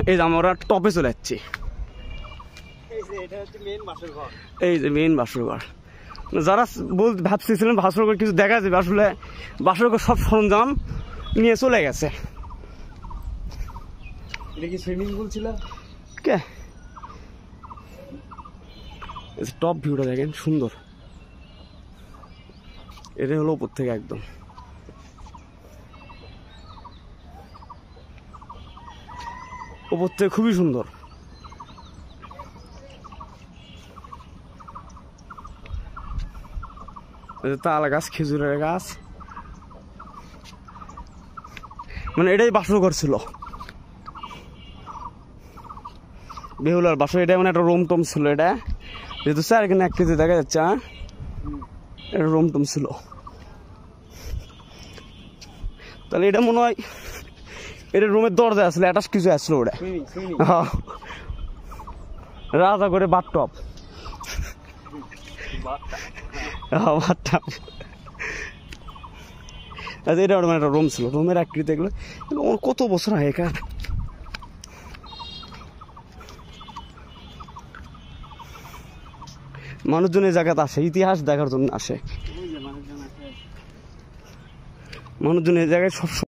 এই যে আমরা টপে চলে যাচ্ছি। এই যে মেইন বাসর ঘর। যারা ভাবছিলেন বাসর ঘর কিছু দেখা যাবে, আসলে বাসর ঘর সব সরঞ্জাম নিয়ে চলে গেছে। এটা কি সুইমিং পুল ছিল? কে টপ ভিউটা দেখেন সুন্দর, এটা হলো উপর থেকে একদম। উপর থেকে খুবই সুন্দর। তাল গাছ, খেজুরের গাছ, মানে এটাই বাসর ঘর ছিল বেহুলার বাসর। এটা মানে একটা রুম টম ছিল, এটা যেহেতু স্যার এখানে এক কেজি দেখা যাচ্ছে, এটা রুম টম ছিল। তাহলে এটা মনে হয় এটা রুমের দরজা আসলে অ্যাটাচ কিছু আসলো ওটা। হ্যাঁ, রাজা করে বাথটব। আচ্ছা, এটা মানে একটা রুম ছিল, রুমের আকৃতি এগুলো কত বছর আগেকার। মানুষজন এই জায়গাতে আসে ইতিহাস দেখার জন্য আসে, মানুষজন এই জায়গায় সব